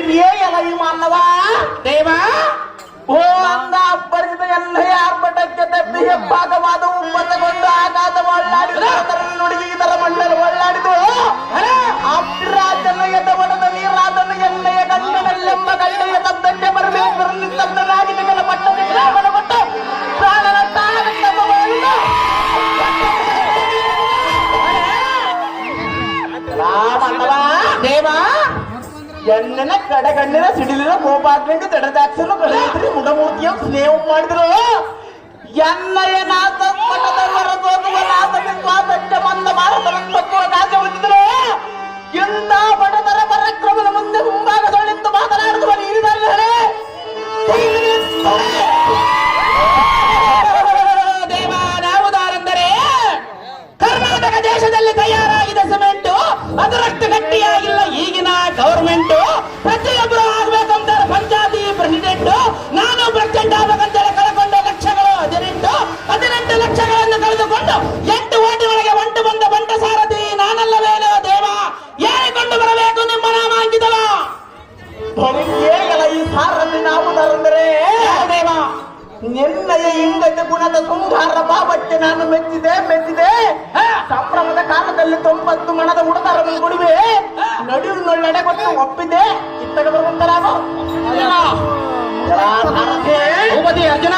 ಬರಿಯೇ ಎಲ್ಲ ಈ ಮಾನವ ದೇವ ಓ ಅಂದ ಅಬ್ಬರಿಸಿದ ಎಣ್ಣೆಯ ಆರ್ಭಟಕ್ಕೆ ತಪ್ಪಿ ಹೆಬ್ಬಾಗವಾದ ಉಪ್ಪತ್ತಗೊಂಡು ಆಘಾತ ಒಳ್ಳಾಡಿದ ನುಡುಗಿ ಇದರ ಮಂಡಲ ಒಳ್ಳಾಡಿದು ಅಭಿರಾಜನ ಎದವಡದ ನೀರಾದನ ಎಣ್ಣೆಯ ಗಂಡನಲ್ಲೆಂಬ ಗಂಡೆಯ ತದ್ದಕ್ಕೆ ಬರಬೇಕು ನಿಸ್ತಬ್ಧನಾಗಿ ನಿಗಲ ಪಟ್ಟದ ಗ್ರಾಮನ ಕೊಟ್ಟು ಪ್ರಾಣನ ರಾಮಣ್ಣವ ದೇವ ಎಣ್ಣೆನ ಕಡೆಗಣ್ಣಿನ ಸಿಡಿಲಿನ ಕೋಪಾಗ್ನಿಂದ ತಡೆದಾಕ್ಷನು ಕಳೆಯಿದ್ರಿ ಮುಡಮೂರ್ತಿಯ ಸ್ನೇಹ ಮಾಡಿದ್ರು ಎಣ್ಣೆಯ ನಾಥ ಮಠದ ಹೊರಗೋಗುವ ನಾಥನ ಸ್ವಾತಂತ್ರ್ಯ ಮಂದ ಭಾರತನ ತಕ್ಕುವ ಕಾಜ ಹೊಂದಿದ್ರು ಎಂತ ಬಡದರ ಪರಾಕ್ರಮದ ಮುಂದೆ ಮುಂಭಾಗದೊಳಿಂದು ಮಾತನಾಡುವ ನೀರಿನಲ್ಲಿ ದೇವ ನಾವುದಾರೆಂದರೆ ಕರ್ನಾಟಕ ದೇಶದಲ್ಲಿ ತಯಾರಾಗಿದೆ ಸಿಮೆಂಟು ಅದರಷ್ಟು ಗಟ್ಟಿಯಾಗಿಲ್ಲ ಈಗಿನ ಗವರ್ಮೆಂಟ್ ಪ್ರತಿಯೊಬ್ಬರು ಆಗ್ಬೇಕಂತ ಪಂಚಾಯತಿ ಪ್ರೆಸಿಡೆಂಟ್ ನಾನು ಪ್ರೆಸಿಡೆಂಟ್ ಆಗ್ಬೇಕಂತೇಳಿ ಕಳೆಕೊಂಡ ಲಕ್ಷಗಳು 18 ಲಕ್ಷಗಳನ್ನು ಕಳೆದುಕೊಂಡು 8 ಓಟಿನೊಳಗೆ ಒಂಟು ಬಂದ ಬಂಟ ಸಾರಥಿ ನಾನಲ್ಲವೇನೋ ದೇವ ಏರಿಕೊಂಡು ಬರಬೇಕು ನಿಮ್ಮ ನಾಮಾಂಕಿತವ ಹೇಗಲ್ಲ ಈ ಸಾರಥಿ ನಾವುದರೆಂದರೆ ದೇವ ನಿನ್ನಯ ಇಂಗದ ಗುಣದ ಶೃಂಗಾರ ಬಾಬಕ್ಕೆ ನಾನು ಮೆಚ್ಚಿದೆ ಸಂಭ್ರಮದ ಕಾಲದಲ್ಲಿ 90 ಮಣದ ಉಡದಾರವನ್ನು ಕೊಡುವೆ ನಡುವಿನೊಳ್ಳೆಡೆ ಕೊಟ್ಟು ಒಪ್ಪಿದೆ ಇತ್ತಗ ಬರುವಂತರಾಗ ಅರ್ಜುನ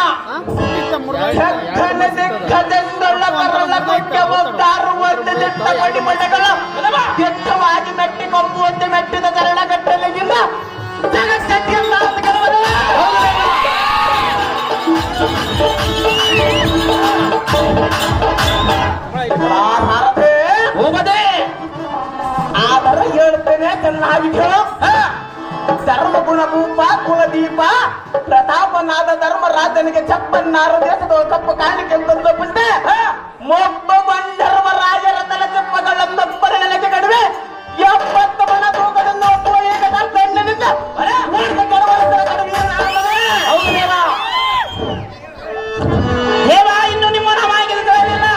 ದಿಕ್ಕದೆಂದೊಳ್ಳ ಬರಲ್ಲ ಕೊಟ್ಟ ಒದ್ದಾರು ಒಂದು ದಿಟ್ಟ ಮಡಿಮಣಗಳ ದಿಟ್ಟವಾಗಿ ಮೆಟ್ಟಿ ಕೊಂಬುವಂತೆ ಮೆಟ್ಟಿದ ಚರಣಗಟ್ಟಲೆಗಿಲ್ಲ ಜಗತ್ತಕ್ಕೆಲ್ಲ ಹೋಗದೆ ಆದರ ಹೇಳ್ತೇನೆ ಚೆನ್ನಾಗಿ ಕೇಳು ಧರ್ಮ ಗುಣಭೂಪ ಕುಲದೀಪ ಪ್ರತಾಪನಾದ ಧರ್ಮರಾಜನಿಗೆ ಚಪ್ಪನ್ನಾರು ದೇಶದ ಕಪ್ಪು ಕಾಣಿಕೆ ತಂದು ಬಿಟ್ಟೆ ಮೊಬ್ಬ ಧರ್ಮರಾಜರ ತಲೆ ಚಪ್ಪಗಳನ್ನೊಬ್ಬರ ನೆಲೆಗೆ ಕಡಿಮೆ 70 ಮಣ ತೂಕದಿಂದ ಒಬ್ಬ ಏಕ ಬೆನ್ನಿನಿಂದ ದೇವ ಇನ್ನು ನಿಮ್ಮ ನಾಮಾಂಕಿತ ತಿಳಿಯಲಿಲ್ಲ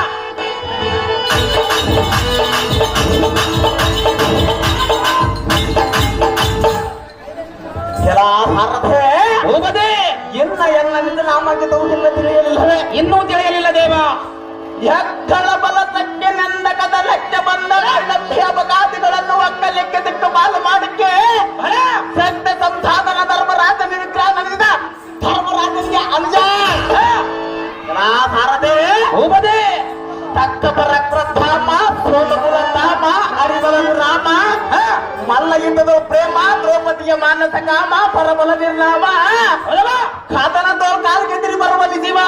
ಹೋಗದೆ ಎನ್ನ ನಾಮಾಂಕಿತವು ಇಲ್ಲ ತಿಳಿಯಲಿಲ್ಲವೇ ಇನ್ನೂ ತಿಳಿಯಲಿಲ್ಲ ದೇವ ಎಕ್ಕಳ ಬಲ ತಕ್ಕೆ ನಂದಕದ ಲೆಕ್ಕ ಬಂದ ಅಪಘಾತಿಗಳನ್ನು ಒಕ್ಕಲಿಕ್ಕೆ ದಿಟ್ಟು ಪಾಲು ಮಾಡಿಕೆ ಸತ್ಯ ಸಂಸಾಧನ ಧರ್ಮರಾಜನ ವಿಗ್ರಹದಿಂದ ಧರ್ಮರಾಜನಿಗೆ ಅನುಜ ಭಾರತೆ ಹೋಗದೆ ತಕ್ಕ ಪರಕ್ರಧಾಮ ಸೋಮಪುರ ಧಾಮ ಹರಿಬಲನು ರಾಮ ಮಲ್ಲ ಯುದ್ಧದ ಪ್ರೇಮ ದ್ರೌಪದಿಯ ಮಾನಸ ಕಾಮ ಪರಬಲ ನಿರ್ನಾಮ ಕದನದೋ ಕಾಲ್ಗೆದಿರಿ ಬರುವಲ್ಲಿ ಶಿವ